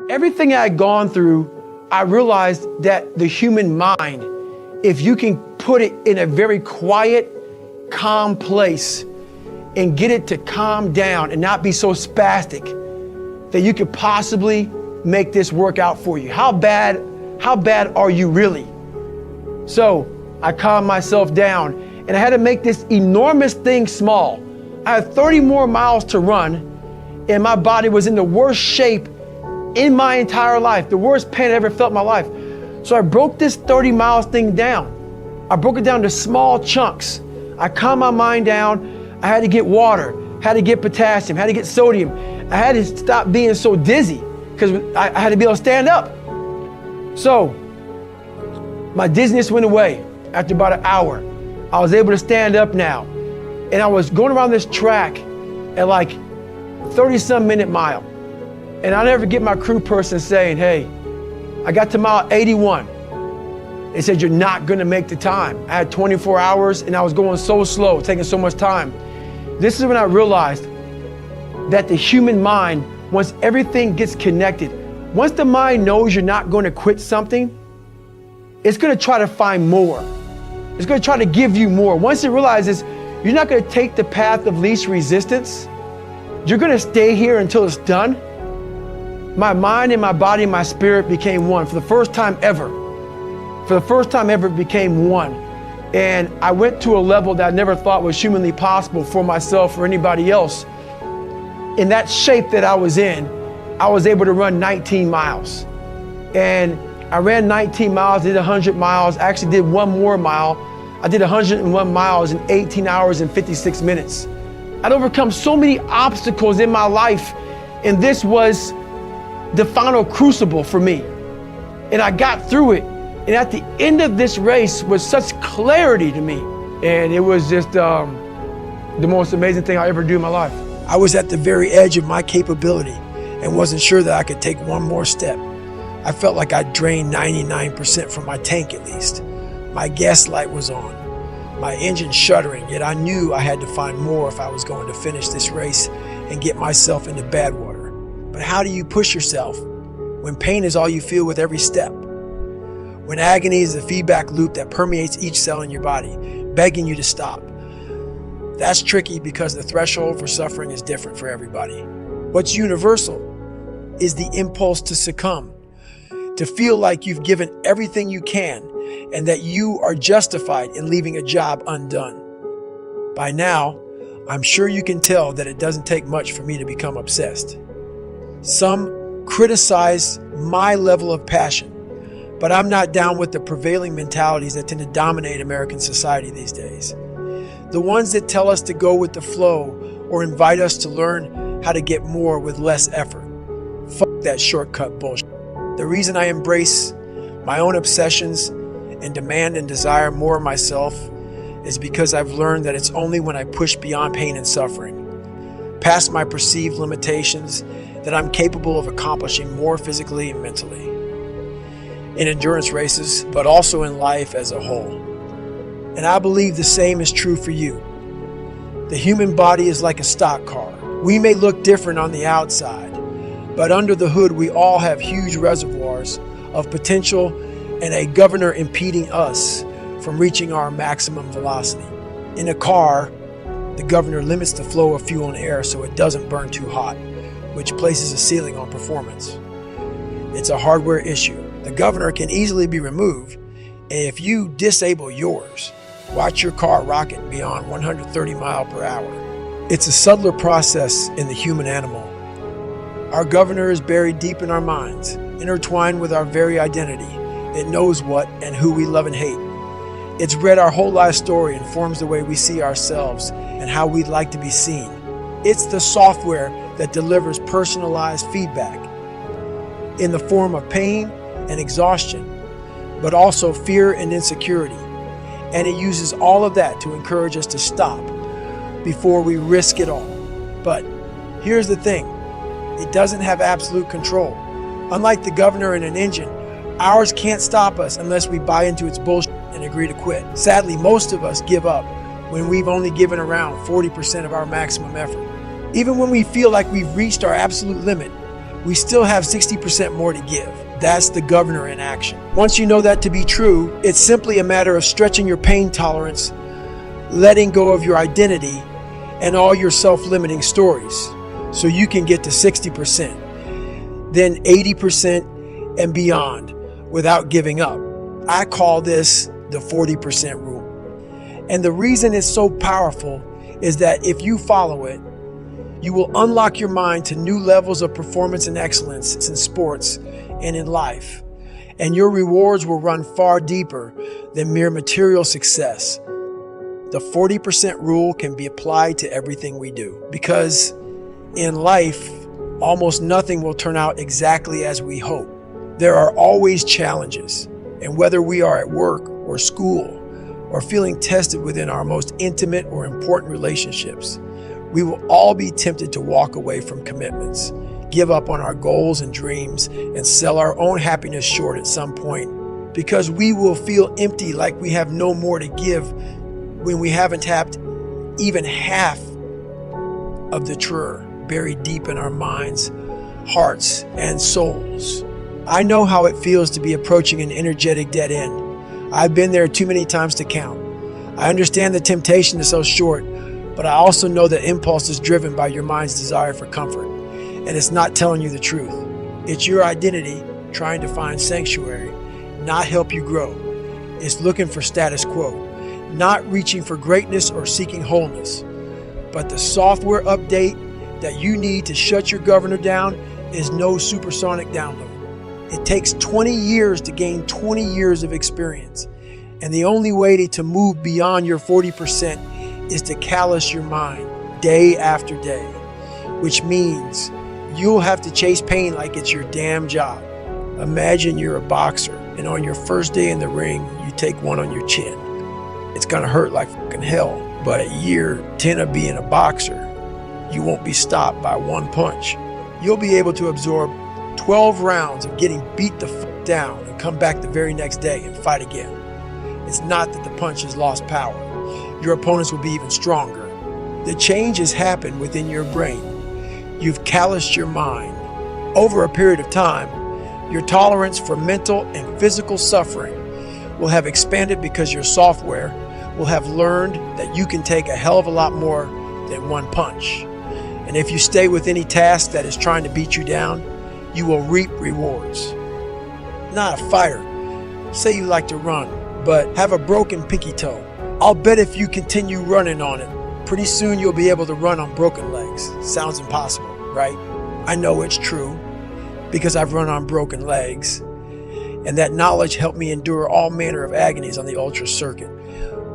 Everything I had gone through, I realized that the human mind, if you can put it in a very quiet, calm place and get it to calm down and not be so spastic, that you could possibly make this work out for you. How bad are you really? So I calmed myself down and I had to make this enormous thing small. I had 30 more miles to run and my body was in the worst shape in my entire life, the worst pain I ever felt in my life. So I broke this 30 miles thing down. I broke it down to small chunks. I calmed my mind down. I had to get water, had to get potassium, had to get sodium. I had to stop being so dizzy because I had to be able to stand up. So my dizziness went away after about an hour. I was able to stand up now. And I was going around this track at like 30-some minute mile. And I'll never get my crew person saying, hey, I got to mile 81. They said, you're not gonna make the time. I had 24 hours and I was going so slow, taking so much time. This is when I realized that the human mind, once everything gets connected, once the mind knows you're not gonna quit something, it's gonna try to find more. It's gonna try to give you more. Once it realizes you're not gonna take the path of least resistance, you're gonna stay here until it's done. My mind and my body and my spirit became one for the first time ever. For the first time ever, it became one. And I went to a level that I never thought was humanly possible for myself or anybody else. In that shape that I was in, I was able to run 19 miles. And I ran 19 miles, did 100 miles, actually did one more mile. I did 101 miles in 18 hours and 56 minutes. I'd overcome so many obstacles in my life, and this was the final crucible for me. And I got through it. And at the end of this race was such clarity to me. And it was just the most amazing thing I ever do in my life. I was at the very edge of my capability and wasn't sure that I could take one more step. I felt like I drained 99% from my tank at least. My gas light was on, my engine shuddering, yet I knew I had to find more if I was going to finish this race and get myself into bad water. But how do you push yourself when pain is all you feel with every step? When agony is the feedback loop that permeates each cell in your body, begging you to stop. That's tricky because the threshold for suffering is different for everybody. What's universal is the impulse to succumb, to feel like you've given everything you can and that you are justified in leaving a job undone. By now, I'm sure you can tell that it doesn't take much for me to become obsessed. Some criticize my level of passion, but I'm not down with the prevailing mentalities that tend to dominate American society these days. The ones that tell us to go with the flow or invite us to learn how to get more with less effort. Fuck that shortcut bullshit. The reason I embrace my own obsessions and demand and desire more of myself is because I've learned that it's only when I push beyond pain and suffering, past my perceived limitations, that I'm capable of accomplishing more physically and mentally. In endurance races, but also in life as a whole. And I believe the same is true for you. The human body is like a stock car. We may look different on the outside, but under the hood we all have huge reservoirs of potential and a governor impeding us from reaching our maximum velocity. In a car, the governor limits the flow of fuel and air so it doesn't burn too hot, which places a ceiling on performance. It's a hardware issue. The governor can easily be removed, and if you disable yours, watch your car rocket beyond 130 miles per hour. It's a subtler process in the human animal. Our governor is buried deep in our minds, intertwined with our very identity. It knows what and who we love and hate. It's read our whole life story and forms the way we see ourselves and how we'd like to be seen. It's the software that delivers personalized feedback in the form of pain and exhaustion, but also fear and insecurity. And it uses all of that to encourage us to stop before we risk it all. But here's the thing, it doesn't have absolute control. Unlike the governor in an engine, ours can't stop us unless we buy into its bullshit and agree to quit. Sadly, most of us give up when we've only given around 40% of our maximum effort. Even when we feel like we've reached our absolute limit, we still have 60% more to give. That's the governor in action. Once you know that to be true, it's simply a matter of stretching your pain tolerance, letting go of your identity and all your self-limiting stories so you can get to 60%, then 80% and beyond without giving up. I call this the 40% rule. And the reason it's so powerful is that if you follow it, you will unlock your mind to new levels of performance and excellence in sports and in life. And your rewards will run far deeper than mere material success. The 40% rule can be applied to everything we do, because in life, almost nothing will turn out exactly as we hope. There are always challenges, and whether we are at work or school or feeling tested within our most intimate or important relationships, we will all be tempted to walk away from commitments, give up on our goals and dreams, and sell our own happiness short at some point, because we will feel empty, like we have no more to give when we haven't tapped even half of the treasure buried deep in our minds, hearts, and souls. I know how it feels to be approaching an energetic dead end. I've been there too many times to count. I understand the temptation to sell short, but I also know that impulse is driven by your mind's desire for comfort, and it's not telling you the truth. It's your identity trying to find sanctuary, not help you grow. It's looking for status quo, not reaching for greatness or seeking wholeness. But the software update that you need to shut your governor down is no supersonic download. It takes 20 years to gain 20 years of experience. And the only way to move beyond your 40% is to callous your mind day after day, which means you'll have to chase pain like it's your damn job. Imagine you're a boxer, and on your first day in the ring, you take one on your chin. It's gonna hurt like fucking hell, but at year 10 of being a boxer, you won't be stopped by one punch. You'll be able to absorb 12 rounds of getting beat the fuck down and come back the very next day and fight again. It's not that the punch has lost power. Your opponents will be even stronger. The change has happened within your brain. You've calloused your mind. Over a period of time, your tolerance for mental and physical suffering will have expanded, because your software will have learned that you can take a hell of a lot more than one punch. And if you stay with any task that is trying to beat you down, you will reap rewards. Not a fighter. Say you like to run, but have a broken pinky toe. I'll bet if you continue running on it, pretty soon you'll be able to run on broken legs. Sounds impossible, right? I know it's true, because I've run on broken legs, and that knowledge helped me endure all manner of agonies on the ultra circuit,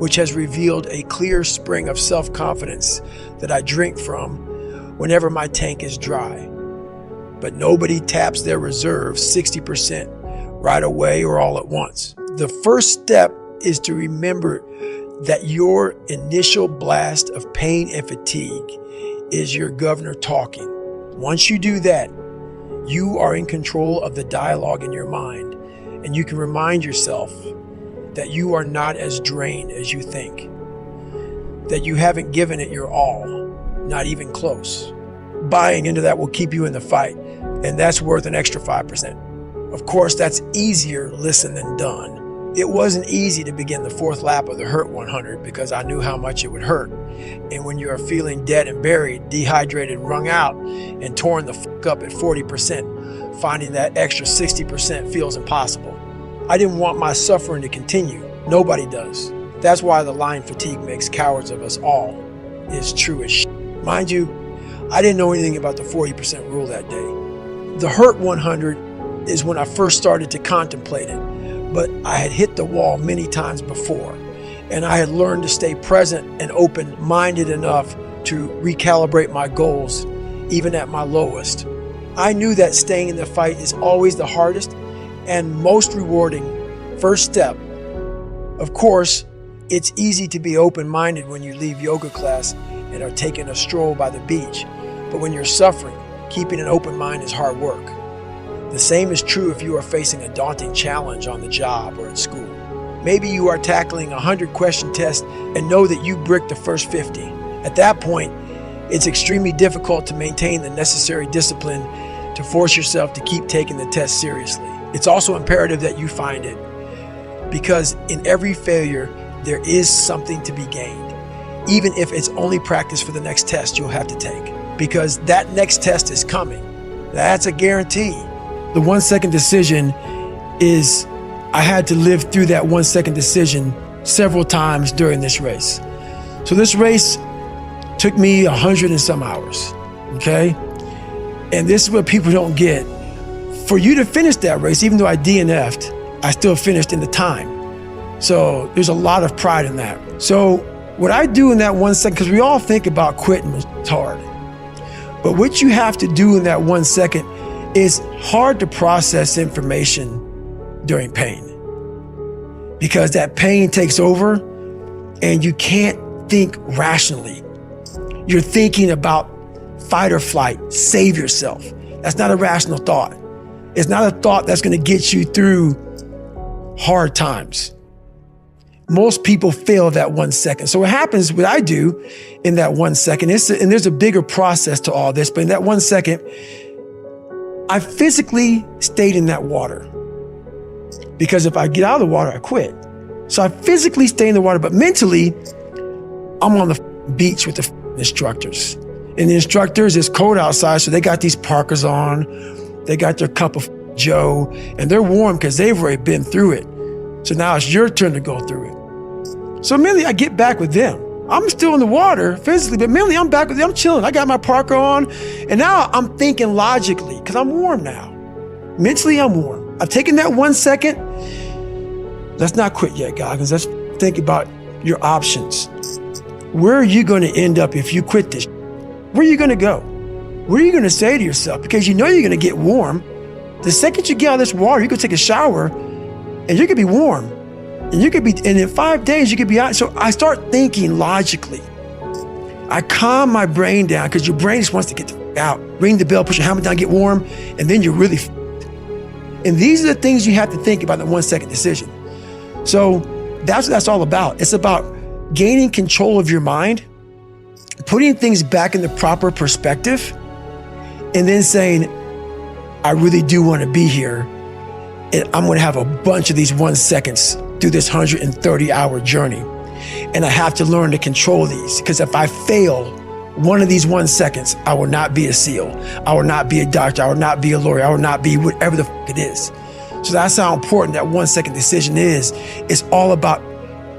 which has revealed a clear spring of self-confidence that I drink from whenever my tank is dry. But nobody taps their reserve 60% right away or all at once. The first step is to remember that your initial blast of pain and fatigue is your governor talking. Once you do that, you are in control of the dialogue in your mind, and you can remind yourself that you are not as drained as you think, that you haven't given it your all, not even close. Buying into that will keep you in the fight, and that's worth an extra 5%. Of course, that's easier listened than done. It wasn't easy to begin the fourth lap of the Hurt 100, because I knew how much it would hurt. And when you are feeling dead and buried, dehydrated, wrung out, and torn the fuck up at 40%, finding that extra 60% feels impossible. I didn't want my suffering to continue. Nobody does. That's why the line fatigue makes cowards of us all is true as shit. Mind you, I didn't know anything about the 40% rule that day. The Hurt 100 is when I first started to contemplate it, but I had hit the wall many times before, and I had learned to stay present and open-minded enough to recalibrate my goals, even at my lowest. I knew that staying in the fight is always the hardest and most rewarding first step. Of course, it's easy to be open-minded when you leave yoga class and are taking a stroll by the beach, but when you're suffering, keeping an open mind is hard work. The same is true if you are facing a daunting challenge on the job or at school. Maybe you are tackling a 100-question test and know that you bricked the first 50. At that point, it's extremely difficult to maintain the necessary discipline to force yourself to keep taking the test seriously. It's also imperative that you find it, because in every failure, there is something to be gained, even if it's only practice for the next test you'll have to take, because that next test is coming. That's a guarantee. The 1 second decision is, I had to live through that 1 second decision several times during this race. So this race took me 100 and some hours, okay? And this is what people don't get. For you to finish that race, even though I DNF'd, I still finished in the time. So there's a lot of pride in that. So what I do in that 1 second, because we all think about quitting, it's hard. But what you have to do in that 1 second is hard to process information during pain, because that pain takes over and you can't think rationally. You're thinking about fight or flight, save yourself. That's not a rational thought. It's not a thought that's going to get you through hard times. Most people fail that 1 second. So what happens, what I do in that 1 second, and there's a bigger process to all this, but in that 1 second, I physically stayed in that water. Because if I get out of the water, I quit. So I physically stay in the water, but mentally, I'm on the beach with the instructors. And the instructors, it's cold outside, so they got these parkas on. They got their cup of Joe, and they're warm because they've already been through it. So now it's your turn to go through it. So mentally, I get back with them. I'm still in the water physically, but mentally, I'm back with them. I'm chilling. I got my parka on, and now I'm thinking logically because I'm warm now. Mentally, I'm warm. I've taken that 1 second. Let's not quit yet, Goggins. Let's think about your options. Where are you going to end up if you quit this? Where are you going to go? What are you going to say to yourself? Because you know you're going to get warm. The second you get out of this water, you could take a shower and you're going to be warm. And in 5 days, you could be out. So I start thinking logically. I calm my brain down because your brain just wants to get out. Ring the bell, push your helmet down, get warm, and then you're really And these are the things you have to think about in the 1 second decision. So that's what that's all about. It's about gaining control of your mind, putting things back in the proper perspective, and then saying, I really do want to be here. And I'm going to have a bunch of these 1 seconds through this 130-hour journey. And I have to learn to control these, because if I fail one of these 1 seconds, I will not be a SEAL. I will not be a doctor. I will not be a lawyer. I will not be whatever the it is. So that's how important that 1 second decision is. It's all about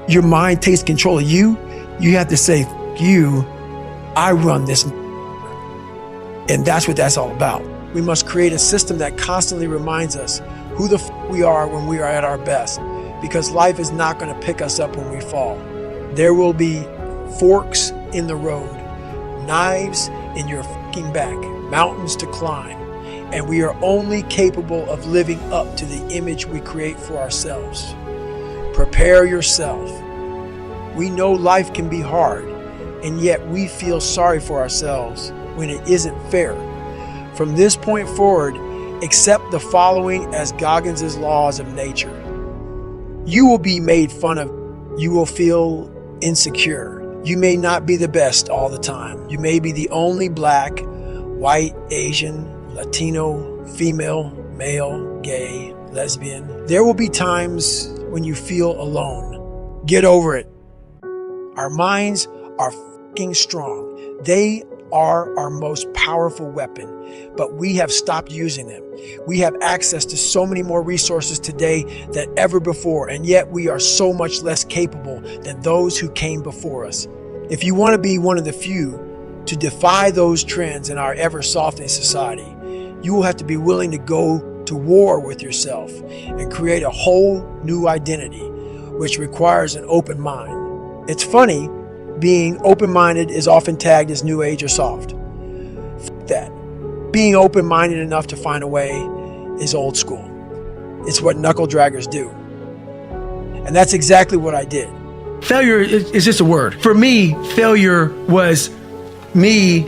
your mind takes control of you. You have to say, you, I run this. And that's what that's all about. We must create a system that constantly reminds us who the we are when we are at our best, because life is not going to pick us up when we fall. There will be forks in the road, knives in your back, mountains to climb, and we are only capable of living up to the image we create for ourselves. Prepare yourself. We know life can be hard, and yet we feel sorry for ourselves when it isn't fair. From this point forward, accept the following as Goggins' laws of nature. You will be made fun of. You will feel insecure. You may not be the best all the time. You may be the only black, white, Asian, Latino, female, male, gay, lesbian. There will be times when you feel alone. Get over it. Our minds are fucking strong. They are our most powerful weapon, but we have stopped using them. We have access to so many more resources today than ever before, and yet we are so much less capable than those who came before us. If you want to be one of the few to defy those trends in our ever-softening society, you will have to be willing to go to war with yourself and create a whole new identity, which requires an open mind. It's funny, being open-minded is often tagged as new age or soft. F that. Being open-minded enough to find a way is old school. It's what knuckle draggers do. And that's exactly what I did. Failure is just a word. For me, failure was me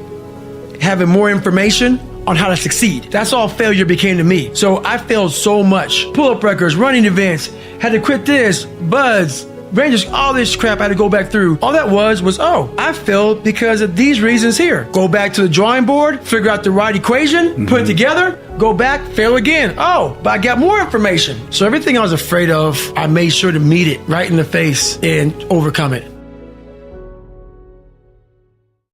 having more information on how to succeed. That's all failure became to me. So I failed so much. Pull-up records, running events, had to quit this, buds, brain just all this crap I had to go back through. All that was, oh, I failed because of these reasons here. Go back to the drawing board, figure out the right equation, put it together, go back, fail again. Oh, but I got more information. So everything I was afraid of, I made sure to meet it right in the face and overcome it.